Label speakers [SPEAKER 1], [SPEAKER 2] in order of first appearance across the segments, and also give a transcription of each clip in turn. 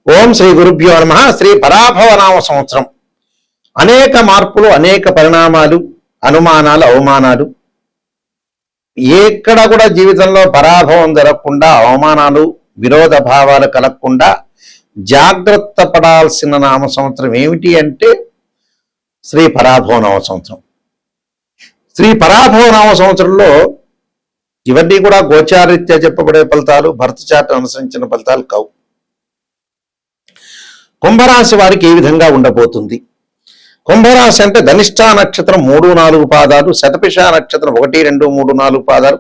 [SPEAKER 1] ఓం శ్రీ గురుభ్యో నమః. శ్రీ పరాభవనామ సంవత్సరం. అనేక మార్పులు, అనేక పరిణామాలు, అనుమానాలు, అవమానాలు. ఎక్కడ కూడా జీవితంలో పరాభవం జరగకుండా, అవమానాలు, విరోధ భావాలు కలగకుండా జాగ్రత్త పడాల్సిన నామ సంవత్సరం ఏమిటి అంటే శ్రీ పరాభవనామ సంవత్సరం. శ్రీ పరాభవనామ సంవత్సరంలో ఇవన్నీ కూడా గోచారీత్యా చెప్పబడే ఫలితాలు, భర్త చాట్ అనుసరించిన ఫలితాలు కావు. కుంభరాశి వారికి ఏ విధంగా ఉండబోతుంది? కుంభరాశి అంటే ధనిష్ఠా నక్షత్రం 3-4 పాదాలు, శతభిష నక్షత్రం 1, 2, 3, 4 పాదాలు,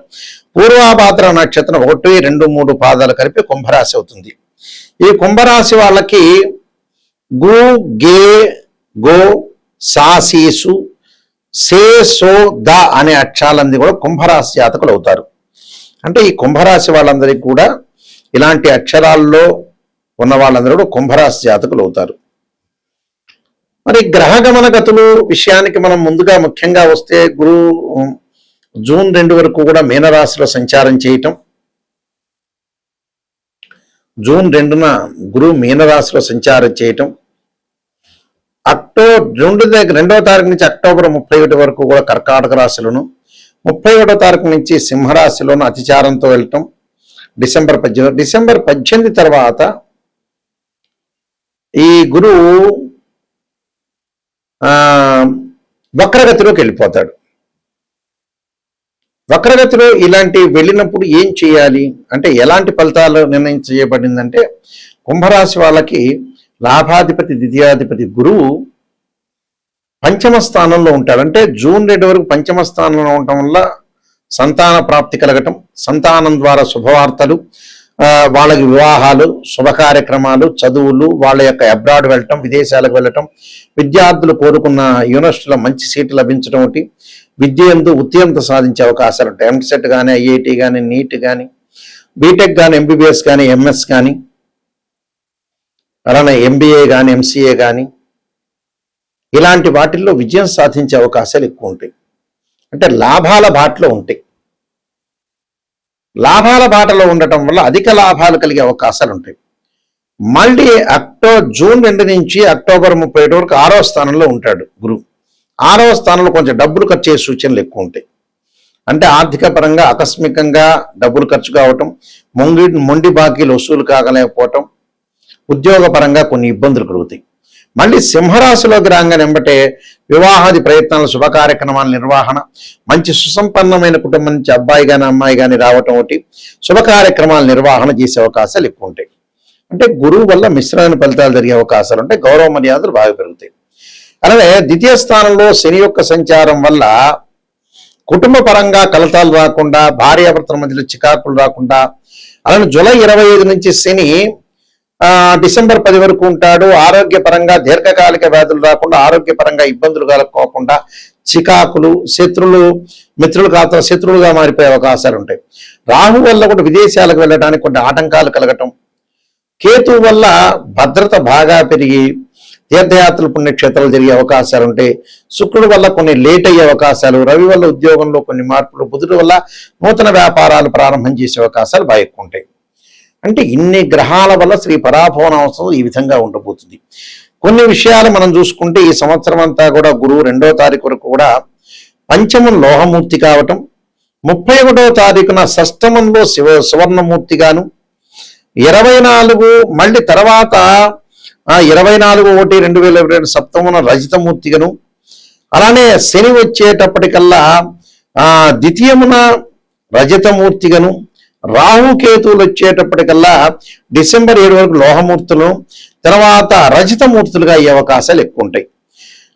[SPEAKER 1] పూర్వాభాద్ర నక్షత్రం 1, 2, 3 పాదాలు కలిపి కుంభరాశి అవుతుంది. ఈ కుంభరాశి వాళ్ళకి గు, గే, గో, సాసీసు, సే, సో, ద అనే అక్షరాలన్నీ కూడా కుంభరాశి జాతకులు అవుతారు. అంటే ఈ కుంభరాశి వాళ్ళందరికీ కూడా ఇలాంటి అక్షరాల్లో ఉన్న వాళ్ళందరూ కూడా కుంభరాశి జాతకులు అవుతారు. మరి గ్రహగమన గతులు విషయానికి మనం ముందుగా ముఖ్యంగా వస్తే గురువు జూన్ 2 వరకు కూడా మీనరాశిలో సంచారం చేయటం. జూన్ 2న గురువు మీనరాశిలో సంచారం చేయటం. అక్టోబర్ 2వ తారీఖు నుంచి అక్టోబర్ 31 వరకు కూడా కర్కాటక రాశిలోను, 31వ తారీఖు నుంచి సింహరాశిలోను అతిచారంతో వెళ్ళటం. డిసెంబర్ 18 తర్వాత ఈ గురువు వక్రగతిలోకి వెళ్ళిపోతాడు. వక్రగతిలో ఇలాంటి వెళ్ళినప్పుడు ఏం చేయాలి అంటే, ఎలాంటి ఫలితాలు నిర్ణయం చేయబడిందంటే, కుంభరాశి వాళ్ళకి లాభాధిపతి ద్వితీయాధిపతి గురువు పంచమ స్థానంలో ఉంటాడు. అంటే జూన్ 2 వరకు పంచమ స్థానంలో ఉండటం వల్ల సంతాన ప్రాప్తి కలగటం, సంతానం ద్వారా శుభవార్తలు, వాళ్ళకి వివాహాలు, శుభ కార్యక్రమాలు, చదువులు, వాళ్ళ యొక్క అబ్రాడ్ వెళ్ళటం, విదేశాలకు వెళ్ళటం, విద్యార్థులు కోరుకున్న యూనివర్సిటీలో మంచి సీటు లభించడం, ఒకటి విద్య యందు ఉత్తీర్ణత సాధించే అవకాశాలు ఉంటాయి. ఎంసెట్ కానీ, ఐఐటి కానీ, నీట్ కానీ, బీటెక్ కానీ, ఎంబీబీఎస్ కానీ, ఎంఎస్ కానీ, అలానే ఎంబీఏ కానీ, ఎంసీఏ కానీ, ఇలాంటి వాటిల్లో విజయం సాధించే అవకాశాలు ఎక్కువ ఉంటాయి. అంటే లాభాల బాటలో ఉంటాయి. లాభాల బాటలో ఉండటం వల్ల అధిక లాభాలు కలిగే అవకాశాలు ఉంటాయి. మళ్ళీ జూన్ 2 నుంచి అక్టోబర్ 31 వరకు 6వ స్థానంలో ఉంటాడు గురువు. 6వ స్థానంలో కొంచెం డబ్బులు ఖర్చు అయ్యే సూచనలు ఎక్కువ ఉంటాయి. అంటే ఆర్థిక పరంగా ఆకస్మికంగా డబ్బులు ఖర్చు కావటం, మొండి బాకీలు వసూలు కాగలేకపోవటం, ఉద్యోగపరంగా కొన్ని ఇబ్బందులు కలుగుతాయి. మళ్ళీ సింహరాశిలోకి రాగానే వెంబటే వివాహాది ప్రయత్నాలు, శుభ కార్యక్రమాల నిర్వహణ, మంచి సుసంపన్నమైన కుటుంబం నుంచి అబ్బాయి కానీ అమ్మాయి కానీ రావటం, ఒకటి శుభ కార్యక్రమాల నిర్వహణ చేసే అవకాశాలు ఎక్కువ ఉంటాయి. అంటే గురువు వల్ల మిశ్రమైన ఫలితాలు జరిగే అవకాశాలు ఉంటాయి. గౌరవ మర్యాదలు బాగా పెరుగుతాయి. అలాగే ద్వితీయ స్థానంలో శని యొక్క సంచారం వల్ల కుటుంబ పరంగా కలతాలు రాకుండా, భార్యాభర్తల మధ్యలో చికాకులు రాకుండా, అలానే జూలై 25 నుంచి శని డిసెంబర్ 10 వరకు ఉంటాడు. ఆరోగ్యపరంగా దీర్ఘకాలిక వ్యాధులు రాకుండా, ఆరోగ్యపరంగా ఇబ్బందులు కలగకోకుండా, చికాకులు, శత్రులు మిత్రులు కాస్త శత్రువులుగా మారిపోయే అవకాశాలు ఉంటాయి. రాహు వల్ల కూడా విదేశాలకు వెళ్ళడానికి కొన్ని ఆటంకాలు కలగటం, కేతు వల్ల భద్రత బాగా పెరిగి తీర్థయాత్రలు, పుణ్యక్షేత్రాలు జరిగే అవకాశాలు ఉంటాయి. శుక్రుడు వల్ల కొన్ని లేట్ అయ్యే అవకాశాలు, రవి వల్ల ఉద్యోగంలో కొన్ని మార్పులు, బుధుడు వల్ల నూతన వ్యాపారాలు ప్రారంభం చేసే అవకాశాలు బాగా ఎక్కువ ఉంటాయి. అంటే ఇన్ని గ్రహాల వల్ల శ్రీ పరాభవనామ ఈ విధంగా ఉండబోతుంది. కొన్ని విషయాలు మనం చూసుకుంటే, ఈ సంవత్సరం అంతా కూడా గురువు 2వ తారీఖు వరకు కూడా పంచమం లోహమూర్తి కావటం, 31వ తారీఖున షష్టమంలో సువర్ణమూర్తిగాను, 24 మళ్ళీ తర్వాత 24/1/2022 సప్తమున రజితమూర్తిగాను, అలానే శని వచ్చేటప్పటికల్లా ద్వితీయమున రజతమూర్తిగాను, రాహుకేతువులు వచ్చేటప్పటికల్లా డిసెంబర్ 7 వరకు లోహమూర్తులు, తర్వాత రజితమూర్తులుగా అయ్యే అవకాశాలు ఎక్కువ ఉంటాయి.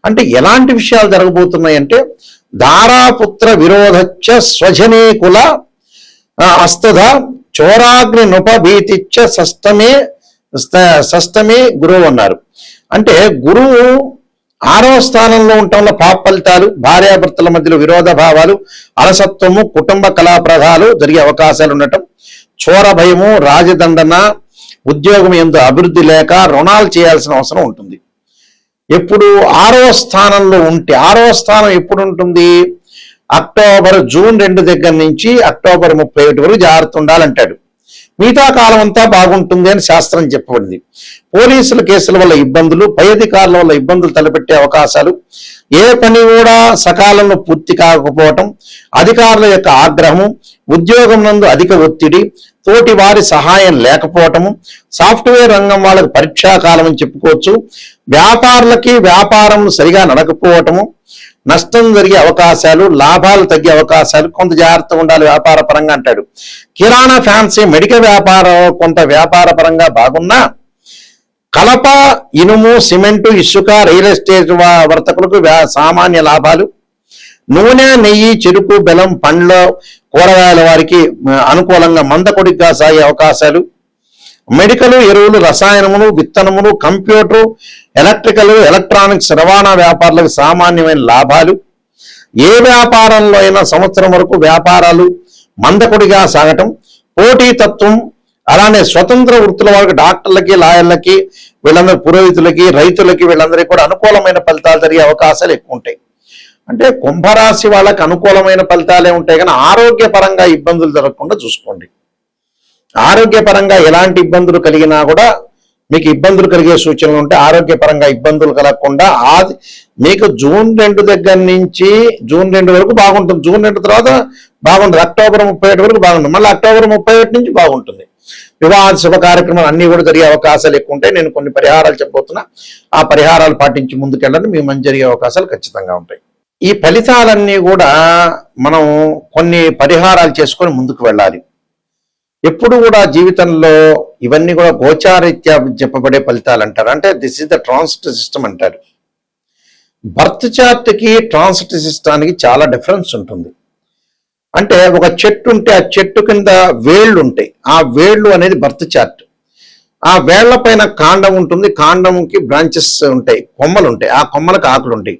[SPEAKER 1] అంటే ఎలాంటి విషయాలు జరగబోతున్నాయంటే, దారాపుత్ర విరోధచ్చ స్వజనే కుల అస్తధ చోరాగ్ని నుపభీతిచ్చ షష్టమే గురువు అన్నారు. అంటే గురువు 6వ స్థానంలో ఉండటంలో పాప ఫలితాలు, భార్యాభర్తల మధ్యలో విరోధ భావాలు, అలసత్వము, కుటుంబ కళాప్రదాలు జరిగే అవకాశాలు ఉండటం, చోర భయము, రాజదండన, ఉద్యోగం యందు అభివృద్ధి లేక రుణాలు చేయాల్సిన అవసరం ఉంటుంది. ఎప్పుడు 6వ స్థానంలో ఉంటే, 6వ స్థానం ఎప్పుడు ఉంటుంది? జూన్ 2 దగ్గర నుంచి అక్టోబర్ 31 వరకు జాగ్రత్త ఉండాలంటాడు. మిగతా కాలం అంతా బాగుంటుంది అని శాస్త్రం చెప్పబడింది. పోలీసుల కేసుల వల్ల ఇబ్బందులు, పై అధికారుల వల్ల ఇబ్బందులు తలపెట్టే అవకాశాలు, ఏ పని కూడా సకాలంలో పూర్తి కాకపోవటం, అధికారుల యొక్క ఆగ్రహము, ఉద్యోగం నందు అధిక ఒత్తిడి, తోటి వారి సహాయం లేకపోవటము, సాఫ్ట్వేర్ రంగం వాళ్ళకి పరీక్షాకాలం అని చెప్పుకోవచ్చు, వ్యాపారులకి వ్యాపారం సరిగా నడకపోవటము, నష్టం జరిగే అవకాశాలు, లాభాలు తగ్గే అవకాశాలు, కొంత జాగ్రత్తగా ఉండాలి వ్యాపార పరంగా అంటాడు. కిరాణా, ఫ్యాన్సీ, మెడికల్ వ్యాపారం కొంత వ్యాపార పరంగా బాగున్నా, కలప, ఇనుము, సిమెంటు, ఇసుక, రియల్ ఎస్టేట్ వర్తకులకు సామాన్య లాభాలు, నూనె, నెయ్యి, చెరుకు, బెల్లం, పండ్ల, కూరగాయల వారికి అనుకూలంగా మందకొడిగా సాగే అవకాశాలు, మెడికల్, ఎరువులు, రసాయనములు, విత్తనములు, కంప్యూటర్, ఎలక్ట్రికల్, ఎలక్ట్రానిక్స్, రవాణా వ్యాపారులకు సామాన్యమైన లాభాలు, ఏ వ్యాపారంలో అయినా సంవత్సరం వరకు వ్యాపారాలు మందకొడిగా సాగటం, పోటీతత్వం, అలానే స్వతంత్ర వృత్తుల వారికి, డాక్టర్లకి, లాయర్లకి, వీళ్ళందరూ పురోహితులకి, రైతులకి, వీళ్ళందరికీ కూడా అనుకూలమైన ఫలితాలు జరిగే అవకాశాలు ఎక్కువ ఉంటాయి. అంటే కుంభరాశి వాళ్ళకి అనుకూలమైన ఫలితాలే ఉంటాయి, కానీ ఆరోగ్యపరంగా ఇబ్బందులు జరగకుండా చూసుకోండి. ఆరోగ్యపరంగా ఎలాంటి ఇబ్బందులు కలిగినా కూడా మీకు ఇబ్బందులు కలిగే సూచనలు ఉంటే ఆరోగ్యపరంగా ఇబ్బందులు కలగకుండా మీకు జూన్ 2 దగ్గర నుంచి జూన్ 2 వరకు బాగుంటుంది. జూన్ 2 తర్వాత బాగుంటుంది. అక్టోబర్ 31 వరకు బాగుంటుంది. మళ్ళీ అక్టోబర్ 31 నుంచి బాగుంటుంది. వివాహ శుభ కార్యక్రమాలు అన్ని కూడా జరిగే అవకాశాలు ఎక్కువ ఉంటాయి. నేను కొన్ని పరిహారాలు చెప్పబోతున్నా, ఆ పరిహారాలు పాటించి ముందుకెళ్ళండి, మీకు మంచి జరిగే అవకాశాలు ఖచ్చితంగా ఉంటాయి. ఈ ఫలితాలన్నీ కూడా మనం కొన్ని పరిహారాలు చేసుకొని ముందుకు వెళ్ళాలి. ఎప్పుడు కూడా జీవితంలో ఇవన్నీ కూడా గోచారీత్యా చెప్పబడే ఫలితాలు అంటారు. అంటే this is the transit system అంటారు. బర్త్ చార్ట్కి ట్రాన్సిట్ సిస్టానికి చాలా డిఫరెన్స్ ఉంటుంది. అంటే ఒక చెట్టు ఉంటే ఆ చెట్టు కింద వేళ్ళు ఉంటాయి. ఆ వేళ్ళు అనేది బర్త్ చార్ట్. ఆ వేళ్ల పైన కాండం ఉంటుంది, కాండంకి బ్రాంచెస్ ఉంటాయి, కొమ్మలు ఉంటాయి, ఆ కొమ్మలకు ఆకులు ఉంటాయి.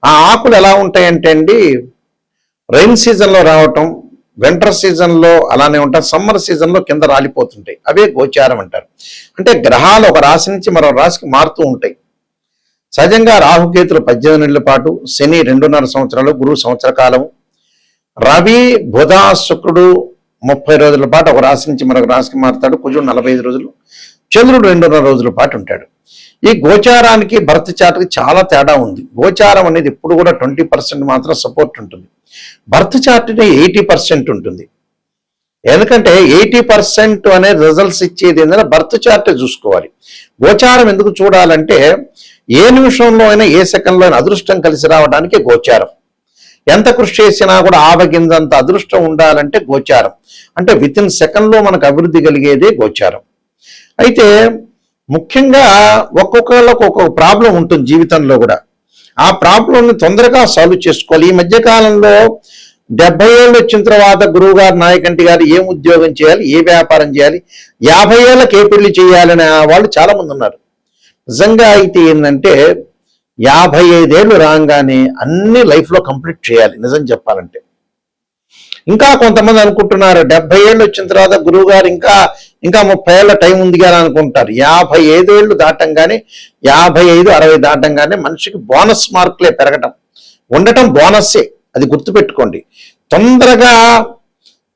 [SPEAKER 1] ఆ ఆకులు ఎలా ఉంటాయంటే అండి, రైన్ సీజన్లో రావటం, వింటర్ సీజన్లో అలానే ఉంటాయి, సమ్మర్ సీజన్లో కింద రాలిపోతుంటాయి. అవే గోచారం అంటారు. అంటే గ్రహాలు ఒక రాశి నుంచి మరో రాశికి మారుతూ ఉంటాయి. సహజంగా రాహుకేతులు 18 నెలల పాటు, శని 2.5 సంవత్సరాలు, గురువు సంవత్సర కాలము, రవి, బుధ, శుక్రుడు 30 రోజుల పాటు ఒక రాశి నుంచి మరొక రాశికి మారుతాడు, కుజుడు 45 రోజులు, చంద్రుడు 2.5 రోజుల పాటు ఉంటాడు. ఈ గోచారానికి బర్త్ చార్ట్కి చాలా తేడా ఉంది. గోచారం అనేది ఎప్పుడు కూడా 20% మాత్రం సపోర్ట్ ఉంటుంది. బర్త్ చార్ట్ని 80% ఉంటుంది. ఎందుకంటే 80% అనే రిజల్ట్స్ ఇచ్చేది ఏంటంటే బర్త్ చార్ట్ చూసుకోవాలి. గోచారం ఎందుకు చూడాలంటే ఏ నిమిషంలో అయినా, ఏ సెకండ్లో అయినా అదృష్టం కలిసి రావడానికి గోచారం. ఎంత కృషి చేసినా కూడా ఆవగింజంత అదృష్టం ఉండాలంటే గోచారం. అంటే వితిన్ సెకండ్లో మనకు అభివృద్ధి కలిగేదే గోచారం. అయితే ముఖ్యంగా ఒక్కొక్కళ్ళకు ఒక్కొక్క ప్రాబ్లం ఉంటుంది జీవితంలో కూడా. ఆ ప్రాబ్లంని తొందరగా సాల్వ్ చేసుకోవాలి. ఈ మధ్యకాలంలో 70 ఏళ్ళు వచ్చిన తర్వాత గురువు గారు, నాయకంటి గారు ఏం ఉద్యోగం చేయాలి, ఏ వ్యాపారం చేయాలి, 50 ఏళ్ళకి ఏ పెళ్లి చేయాలనే వాళ్ళు చాలా మంది ఉన్నారు. నిజంగా అయితే ఏంటంటే 55 ఏళ్ళు రాగానే అన్ని లైఫ్లో కంప్లీట్ చేయాలి నిజం చెప్పాలంటే. ఇంకా కొంతమంది అనుకుంటున్నారు 70 ఏళ్ళు వచ్చిన తర్వాత గురువు గారు ఇంకా 30 ఏళ్ళ టైం ఉంది కదా అనుకుంటారు. 55 ఏళ్ళు దాటంగానే, 55, 60 దాటంగానే మనిషికి బోనస్ మార్కులే పెరగటం, ఉండటం బోనస్సే. అది గుర్తుపెట్టుకోండి. తొందరగా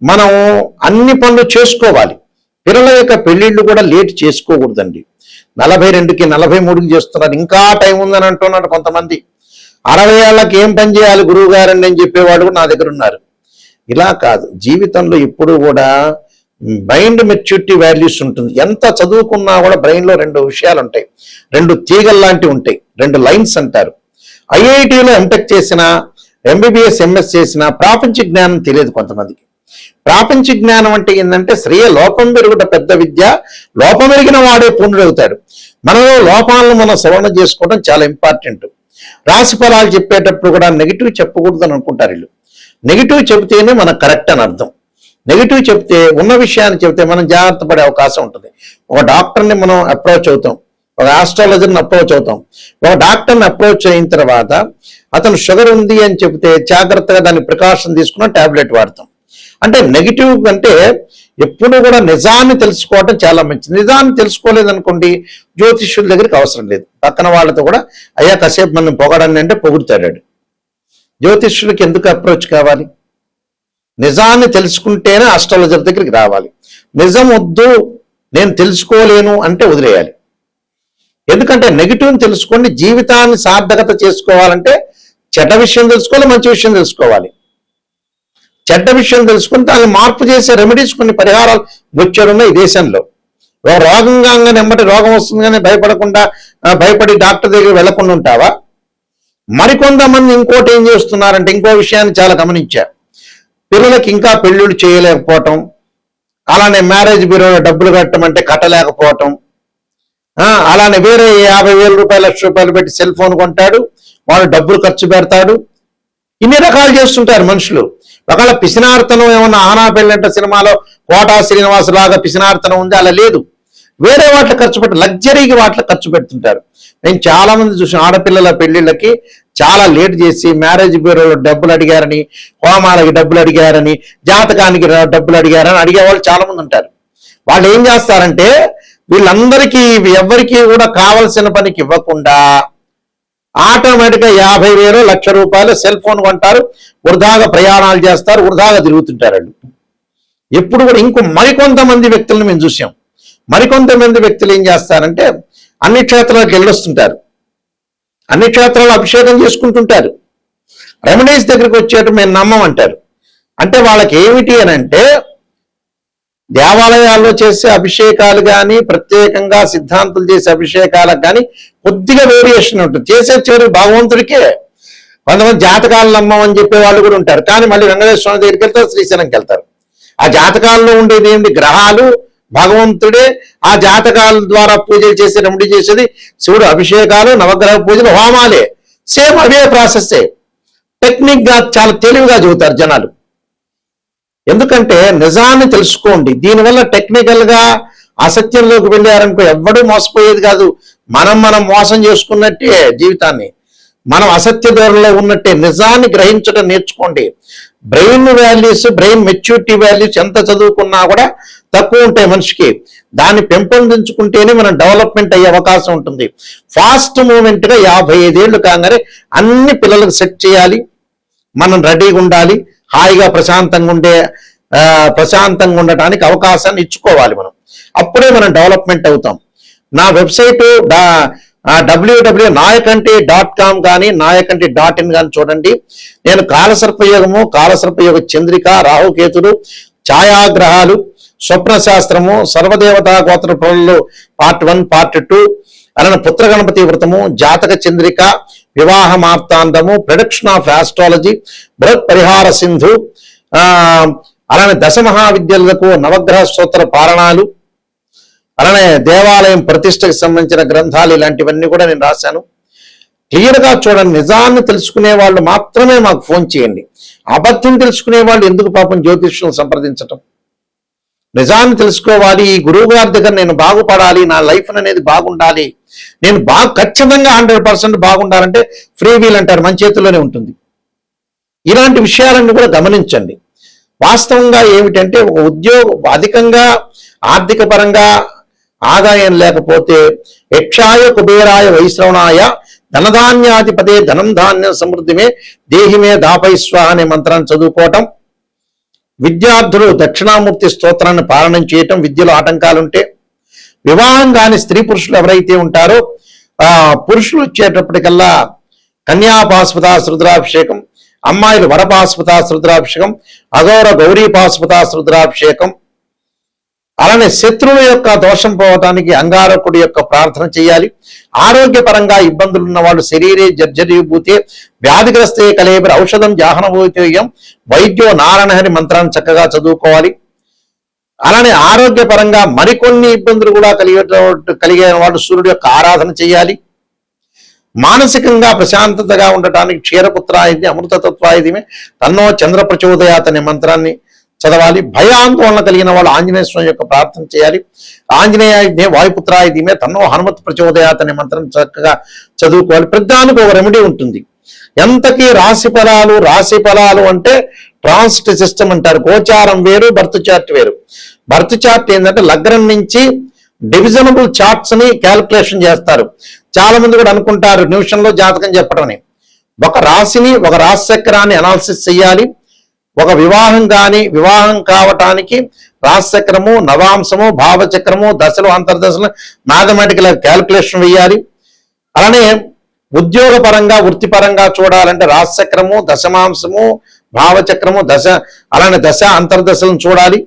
[SPEAKER 1] మనం అన్ని పనులు చేసుకోవాలి. పిల్లల యొక్క పెళ్లిళ్ళు కూడా లేట్ చేసుకోకూడదండి. 42కి 43కి చేస్తున్నారు, ఇంకా టైం ఉందని అంటున్నారు కొంతమంది. 60 ఏళ్ళకి ఏం పని చేయాలి గురువు గారండి అని చెప్పేవాడు కూడా నా దగ్గర ఉన్నారు. ఇలా కాదు, జీవితంలో ఎప్పుడు కూడా మైండ్ మెచ్యూరిటీ వాల్యూస్ ఉంటుంది. ఎంత చదువుకున్నా కూడా బ్రెయిన్లో 2 విషయాలు ఉంటాయి, 2 తీగలు లాంటివి ఉంటాయి, 2 లైన్స్ అంటారు. ఐఐటిలో ఎంటెక్ చేసినా, ఎంబీబీఎస్, ఎంఎస్ చేసినా ప్రాపంచిక జ్ఞానం తెలియదు కొంతమందికి. ప్రాపంచిక జ్ఞానం అంటే ఏంటంటే శ్రేయ లోపం పెరుగుట పెద్ద విద్య, లోపం ఎరిగిన వాడే పూర్ణుడవుతాడు. మనలో లోపాలను మనం సవరణ చేసుకోవడం చాలా ఇంపార్టెంట్. రాశి ఫలాలు చెప్పేటప్పుడు కూడా నెగిటివ్ చెప్పకూడదని అనుకుంటారు వీళ్ళు. నెగిటివ్ చెబితేనే మనకు కరెక్ట్ అని అర్థం. నెగిటివ్ చెప్తే, ఉన్న విషయాన్ని చెబితే మనం జాగ్రత్త పడే అవకాశం ఉంటుంది. ఒక డాక్టర్ని మనం అప్రోచ్ అవుతాం, ఒక ఆస్ట్రాలజర్ని అప్రోచ్ అవుతాం. ఒక డాక్టర్ని అప్రోచ్ అయిన తర్వాత అతను షుగర్ ఉంది అని చెబితే జాగ్రత్తగా దాన్ని ప్రికాషన్ తీసుకున్న టాబ్లెట్ వాడతాం. అంటే నెగిటివ్ అంటే ఎప్పుడు కూడా నిజాన్ని తెలుసుకోవడం చాలా మంచిది. నిజాన్ని తెలుసుకోలేదనుకోండి, జ్యోతిష్యుల దగ్గరికి అవసరం లేదు. పక్కన వాళ్ళతో కూడా అయ్యా కాసేపు మనం పొగడండి అంటే పొగుడుతాడు. జ్యోతిష్యులకి ఎందుకు అప్రోచ్ కావాలి? నిజాన్ని తెలుసుకుంటేనే ఆస్ట్రాలజర్ దగ్గరికి రావాలి. నిజం వద్దు, నేను తెలుసుకోలేను అంటే వదిలేయాలి. ఎందుకంటే నెగిటివ్ని తెలుసుకోండి. జీవితాన్ని సార్థకత చేసుకోవాలంటే చెడ్డ విషయం తెలుసుకోవాలి, మంచి విషయం తెలుసుకోవాలి. చెడ్డ విషయం తెలుసుకుని దాన్ని మార్పు చేసే రెమెడీస్, కొన్ని పరిహారాలు వచ్చాడున్నాయి ఈ దేశంలో. రోగంగా నెమ్మటి రోగం వస్తుంది కానీ భయపడి డాక్టర్ దగ్గర వెళ్లకుండా ఉంటావా? మరికొంతమంది ఇంకోటి ఏం చేస్తున్నారంటే, ఇంకో విషయాన్ని చాలా గమనించా. పిల్లలకి ఇంకా పెళ్ళిళ్ళు చేయలేకపోవటం, అలానే మ్యారేజ్ బ్యూరోలో డబ్బులు కట్టమంటే కట్టలేకపోవటం, అలానే వేరే 50,000 రూపాయలు, ₹1,00,000 పెట్టి సెల్ ఫోన్ కొంటాడు, వాడు డబ్బులు ఖర్చు పెడతాడు. ఇన్ని రకాలు చేస్తుంటారు మనుషులు. ఒకవేళ పిసినార్తనం ఏమన్నా ఆనా పెళ్ళంట సినిమాలో కోటా శ్రీనివాసు లాగా పిసినార్తనం ఉంది, అలా లేదు. వేరే వాటిలో ఖర్చు పెట్టి లగ్జరీకి వాటిలో ఖర్చు పెడుతుంటారు. నేను చాలా మంది చూసిన ఆడపిల్లల పెళ్లిళ్ళకి చాలా లేట్ చేసి మ్యారేజ్ బ్యూరోలో డబ్బులు అడిగారని, హోమాలకి డబ్బులు అడిగారని, జాతకానికి డబ్బులు అడిగారని అడిగేవాళ్ళు చాలా మంది ఉంటారు. వాళ్ళు ఏం చేస్తారంటే, వీళ్ళందరికీ ఎవరికి కూడా కావలసిన పనికి ఇవ్వకుండా ఆటోమేటిక్గా 50,000 ₹1,00,000 సెల్ ఫోన్ కొంటారు, వృధాగా ప్రయాణాలు చేస్తారు, వృధాగా తిరుగుతుంటారు వాళ్ళు. ఎప్పుడు కూడా మరికొంతమంది వ్యక్తులను మేము చూసాం. మరికొంతమంది వ్యక్తులు ఏం చేస్తారంటే, అన్ని క్షేత్రాలకు వెళ్ళొస్తుంటారు, అన్ని క్షేత్రాలు అభిషేకం చేసుకుంటుంటారు. రెమెడీస్ దగ్గరికి వచ్చేట మేము నమ్మమంటారు. అంటే వాళ్ళకి ఏమిటి అని అంటే, దేవాలయాల్లో చేసే అభిషేకాలు కానీ, ప్రత్యేకంగా సిద్ధాంతులు చేసే అభిషేకాలకు కానీ కొద్దిగా వేరియేషన్ ఉంటుంది. చేసే చివరి భగవంతుడికే. కొంతమంది జాతకాలు నమ్మమని చెప్పే వాళ్ళు కూడా ఉంటారు, కానీ మళ్ళీ వెంకటేశ్వర స్వామి దగ్గరికి వెళ్తారు, శ్రీశైలంకి వెళ్తారు. ఆ జాతకాల్లో ఉండేది ఏంటి? గ్రహాలు, భగవంతుడే. ఆ జాతకాల ద్వారా పూజలు చేసి రెమెడీ చేసేది శివుడు, అభిషేకాలు, నవగ్రహ పూజలు, హోమాలే. సేమ్ అవే ప్రాసెస్సే. టెక్నిక్గా చాలా తెలివిగా చెబుతారు జనాలు. ఎందుకంటే నిజాన్ని తెలుసుకోండి. దీనివల్ల టెక్నికల్గా అసత్యంలోకి వెళ్ళారనుకో ఎవ్వడూ మోసపోయేది కాదు. మనం మోసం చేసుకున్నట్టే జీవితాన్ని. మనం అసత్య ధోరణిలో ఉన్నట్టే. నిజాన్ని గ్రహించడం నేర్చుకోండి. Brain values, brain maturity values ఎంత చదువుకున్నా కూడా తక్కువ ఉంటాయి మనిషికి. దాన్ని పెంపొందించుకుంటేనే మనం డెవలప్మెంట్ అయ్యే అవకాశం ఉంటుంది. ఫాస్ట్ మూమెంట్గా 55 ఏళ్ళు కాగానే అన్ని పిల్లలకు సెట్ చేయాలి. మనం రెడీగా ఉండాలి. హాయిగా ప్రశాంతంగా ఉండటానికి అవకాశాన్ని ఇచ్చుకోవాలి మనం. అప్పుడే మనం డెవలప్మెంట్ అవుతాం. నా వెబ్సైట్ www.nayakanti.com కానీ nayakanti.in కానీ చూడండి. నేను కాలసర్పయోగము, కాలసర్పయోగ చంద్రిక, రాహుకేతుడు, ఛాయాగ్రహాలు, స్వప్న శాస్త్రము, సర్వదేవతా గోత్ర ప్రజలు పార్ట్ 1, పార్ట్ 2, అలానే పుత్ర గణపతి వ్రతము, జాతక చంద్రిక, వివాహ మార్తాండము, ప్రొడక్షన్ ఆఫ్ ఆస్ట్రాలజీ, బృహత్ పరిహార సింధు, అలానే దశమహావిద్యలకు నవగ్రహ స్తోత్ర పారణాలు, అలానే దేవాలయం ప్రతిష్టకు సంబంధించిన గ్రంథాలు, ఇలాంటివన్నీ కూడా నేను రాశాను. క్లియర్గా చూడండి. నిజాన్ని తెలుసుకునే వాళ్ళు మాత్రమే మాకు ఫోన్ చేయండి. అబద్ధం తెలుసుకునే వాళ్ళు ఎందుకు పాపం జ్యోతిష్యం సంప్రదించటం? నిజాన్ని తెలుసుకోవాలి. ఈ గురువు గారి దగ్గర నేను బాగుపడాలి, నా లైఫ్ అనేది బాగుండాలి, నేను ఖచ్చితంగా 100% బాగుండాలంటే ఫ్రీ వీల్ అంటారు, మన చేతుల్లోనే ఉంటుంది. ఇలాంటి విషయాలన్నీ కూడా గమనించండి. వాస్తవంగా ఏమిటంటే, ఒక ఉద్యోగం అధికంగా ఆర్థిక పరంగా ఆదాయం లేకపోతే యక్షాయ కుబేరాయ వైశ్రవణాయ ధనధాన్యాధిపతే ధనం ధాన్య సమృద్ధిమే దేహిమే దాపైస్వ అనే మంత్రాన్ని చదువుకోవటం, విద్యార్థులు దక్షిణామూర్తి స్తోత్రాన్ని పాలనం చేయటం, విద్యలో ఆటంకాలుంటే, వివాహం కాని స్త్రీ పురుషులు ఎవరైతే ఉంటారో పురుషులు వచ్చేటప్పటికల్లా కన్యాపాశుపతాస్ రుద్రాభిషేకం, అమ్మాయిలు వరపాశుపతాస్ రుద్రాభిషేకం, అఘోర గౌరీపాశుపతాస్ రుద్రాభిషేకం, అలానే శత్రువు యొక్క దోషం పోవటానికి అంగారకుడి యొక్క ప్రార్థన చేయాలి. ఆరోగ్యపరంగా ఇబ్బందులు ఉన్న వాళ్ళు శరీరే జర్జరీభూతే వ్యాధిగ్రస్తే కలేబరి ఔషధం జాహనభూతేయం వైద్యో నారాయణహరి మంత్రాన్ని చక్కగా చదువుకోవాలి. అలానే ఆరోగ్యపరంగా మరికొన్ని ఇబ్బందులు కూడా కలిగే వాళ్ళు సూర్యుడు యొక్క ఆరాధన చేయాలి. మానసికంగా ప్రశాంతతగా ఉండటానికి క్షీరపుత్రాయుధి అమృతతత్వాయుధిమే తన్నో చంద్ర ప్రచోదయాత్ అనే మంత్రాన్ని చదవాలి. భయాందోళన కలిగిన వాళ్ళు ఆంజనేయ స్వామి యొక్క ప్రార్థన చేయాలి. ఆంజనేయ వాయుపుత్రాయుధిమే తన్నో హనుమత్ ప్రచోదయాత్ అనే మంత్రం చక్కగా చదువుకోవాలి. ప్రతిదానికి ఒక రెమెడీ ఉంటుంది. ఎంతకీ రాశి ఫలాలు అంటే ట్రాన్సిట్ సిస్టమ్ అంటారు. గోచారం వేరు, బర్త్ చార్ట్ వేరు. బర్త్ చార్ట్ ఏంటంటే లగ్నం నుంచి డివిజనబుల్ చార్ట్స్ ని క్యాల్కులేషన్ చేస్తారు. చాలా మంది కూడా అనుకుంటారు నిమిషంలో జాతకం చెప్పడం అని. ఒక రాశిని, ఒక రాశి చక్రాన్ని అనాలిసిస్ చేయాలి. ఒక వివాహం కావటానికి రాశిచక్రము, నవాంశము, భావచక్రము, దశలు, అంతర్దశలు మ్యాథమెటికల్ క్యాల్కులేషన్ వేయాలి. అలానే ఉద్యోగపరంగా వృత్తిపరంగా చూడాలంటే రాశిచక్రము, దశమాంశము, భావచక్రము, అలానే దశ అంతర్దశలను చూడాలి.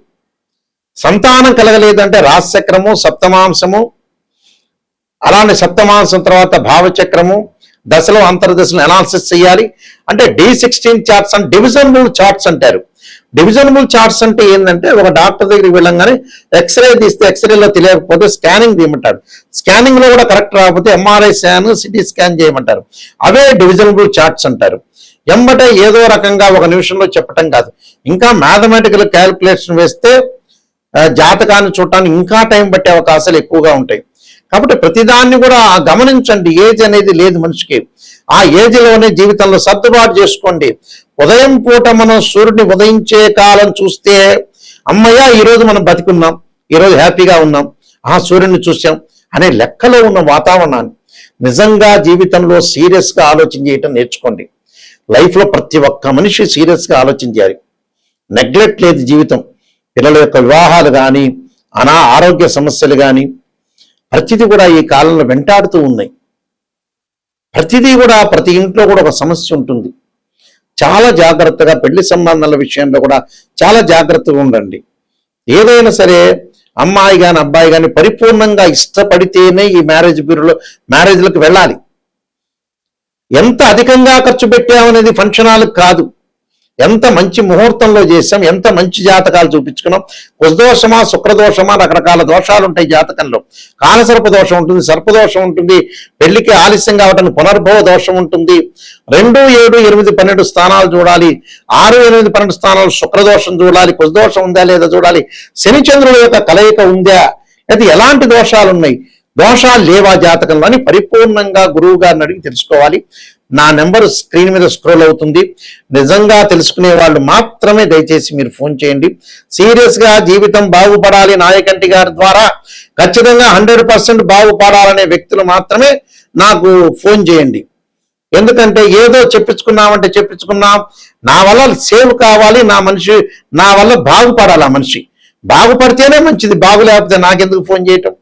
[SPEAKER 1] సంతానం కలగలేదంటే రాశిచక్రము, సప్తమాంశము, అలానే సప్తమాంశం తర్వాత భావచక్రము, దశలో అంతర్దశలను అనాలిసిస్ చేయాలి. అంటే D16 చార్ట్స్ అంటే డివిజనబుల్ చార్ట్స్ అంటారు. డివిజనబుల్ చార్ట్స్ అంటే ఏంటంటే ఒక డాక్టర్ దగ్గరికి వెళ్ళంగానే ఎక్స్రే తీస్తే ఎక్స్రేలో తెలియకపోతే స్కానింగ్ తీయమంటారు. స్కానింగ్ లో కూడా కరెక్ట్ రాకపోతే MRI స్కాన్, సిటీ స్కాన్ చేయమంటారు. అవే డివిజనబుల్ చార్ట్స్ అంటారు. ఎంబటే ఏదో రకంగా ఒక నిమిషంలో చెప్పటం కాదు. ఇంకా మ్యాథమెటికల్ క్యాల్కులేషన్ వేస్తే జాతకాన్ని చూడటానికి ఇంకా టైం పట్టే అవకాశాలు ఎక్కువగా ఉంటాయి. కాబట్టి ప్రతిదాన్ని కూడా గమనించండి. ఏజ్ అనేది లేదు మనిషికి. ఆ ఏజ్లోనే జీవితంలో సర్దుబాటు చేసుకోండి. ఉదయం పూట మనం సూర్యుడిని ఉదయించే కాలం చూస్తే అమ్మయ్య ఈరోజు మనం బతికున్నాం, ఈరోజు హ్యాపీగా ఉన్నాం, సూర్యుడిని చూసాం అనే లెక్కలో ఉన్న వాతావరణాన్ని నిజంగా జీవితంలో సీరియస్గా ఆలోచన చేయటం నేర్చుకోండి. లైఫ్లో ప్రతి ఒక్క మనిషి సీరియస్గా ఆలోచన చేయాలి. నెగ్లెక్ట్ లేదు జీవితం. పిల్లల యొక్క వివాహాలు కానీ, ఆరోగ్య సమస్యలు కానీ ప్రతిదీ కూడా ఈ కాలంలో వెంటాడుతూ ఉన్నాయి. ప్రతిదీ కూడా ప్రతి ఇంట్లో కూడా ఒక సమస్య ఉంటుంది. చాలా జాగ్రత్తగా పెళ్లి సంబంధాల విషయంలో కూడా చాలా జాగ్రత్తగా ఉండండి. ఏదైనా సరే అమ్మాయి కానీ అబ్బాయి కానీ పరిపూర్ణంగా ఇష్టపడితేనే ఈ మ్యారేజ్లకు వెళ్ళాలి. ఎంత అధికంగా ఖర్చు పెట్టామనేది ఫంక్షన్ హాల్కి కాదు, ఎంత మంచి ముహూర్తంలో చేసాం, ఎంత మంచి జాతకాలు చూపించుకున్నాం. కుశదోషమా, శుక్రదోషమా, రకరకాల దోషాలు ఉంటాయి జాతకంలో. కాలసర్ప దోషం ఉంటుంది, సర్పదోషం ఉంటుంది, పెళ్లికి ఆలస్యం కావడానికి పునర్భవ దోషం ఉంటుంది. 2, 7, 8, 12 స్థానాలు చూడాలి. 6, 8, 12 స్థానాలు శుక్రదోషం చూడాలి. కుశదోషం ఉందా లేదా చూడాలి. శని చంద్రుల యొక్క కలయిక ఉందా, అయితే ఎలాంటి దోషాలు ఉన్నాయి, దోషాలు లేవా జాతకంలో అని పరిపూర్ణంగా గురువు గారిని అడిగి తెలుసుకోవాలి. నా నెంబర్ స్క్రీన్ మీద స్క్రోల్ అవుతుంది. నిజంగా తెలుసుకునే వాళ్ళు మాత్రమే దయచేసి మీరు ఫోన్ చేయండి. సీరియస్గా జీవితం బాగుపడాలి నాయకంటి గారి ద్వారా ఖచ్చితంగా 100% బాగుపడాలనే వ్యక్తులు మాత్రమే నాకు ఫోన్ చేయండి. ఎందుకంటే ఏదో చెప్పించుకున్నాం, నా వల్ల సేవ్ కావాలి, నా వల్ల బాగుపడాలి. ఆ మనిషి బాగుపడితేనే మంచిది, బాగులేకపోతే నాకెందుకు ఫోన్ చేయటం?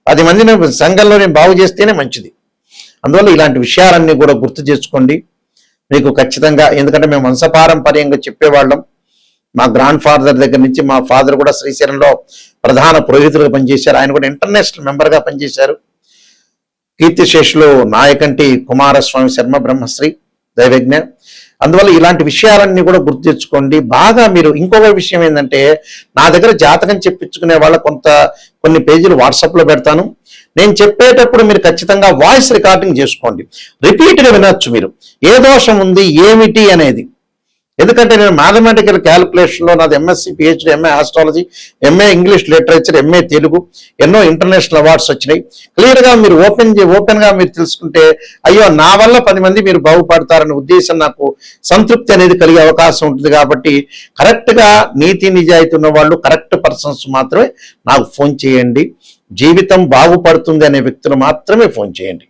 [SPEAKER 1] 10 మందిని సంఘంలో నేను బాగు చేస్తేనే మంచిది. అందువల్ల ఇలాంటి విషయాలన్నీ కూడా గుర్తు చేసుకోండి. మీకు ఖచ్చితంగా, ఎందుకంటే మేము వంశపారంపర్యంగా చెప్పేవాళ్ళం. మా గ్రాండ్ ఫాదర్ దగ్గర నుంచి, మా ఫాదర్ కూడా శ్రీశైలంలో ప్రధాన పురోహితులుగా పనిచేశారు. ఆయన కూడా ఇంటర్నేషనల్ మెంబర్గా పనిచేశారు. కీర్తిశేషులు నాయకంటి కుమారస్వామి శర్మ బ్రహ్మశ్రీ దైవజ్ఞ. అందువల్ల ఇలాంటి విషయాలన్నీ కూడా గుర్తు తెచ్చుకోండి. బాగా మీరు ఇంకొక విషయం ఏంటంటే, నా దగ్గర జాతకం చెప్పించుకునే వాళ్ళ కొన్ని పేజీలు వాట్సాప్లో పెడతాను. నేను చెప్పేటప్పుడు మీరు ఖచ్చితంగా వాయిస్ రికార్డింగ్ చేసుకోండి. రిపీట్గా వినొచ్చు మీరు ఏ దోషం ఉంది ఏమిటి అనేది. ఎందుకంటే నేను మ్యాథమెటికల్ క్యాలిక్యులేషన్లో నాది MSc, PhD, MA astrology, MA English literature, MA Telugu, ఎన్నో ఇంటర్నేషనల్ అవార్డ్స్ వచ్చినాయి. క్లియర్గా మీరు ఓపెన్గా మీరు తెలుసుకుంటే అయ్యో నా వల్ల 10 మంది మీరు బాగుపడతారనే ఉద్దేశం, నాకు సంతృప్తి అనేది కలిగే అవకాశం ఉంటుంది. కాబట్టి కరెక్ట్గా నీతి నిజాయితీ ఉన్న వాళ్ళు, కరెక్ట్ పర్సన్స్ మాత్రమే నాకు ఫోన్ చేయండి. జీవితం బాగుపడుతుంది అనే వ్యక్తులు మాత్రమే ఫోన్ చేయండి.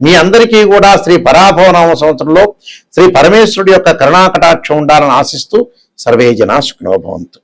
[SPEAKER 1] మీ అందరికీ కూడా శ్రీ పరాభవనామ సంవత్సరంలో శ్రీ పరమేశ్వరుడి యొక్క కరుణాకటాక్షం ఉండాలని ఆశిస్తూ సర్వే జనా సుఖినో భవంతు.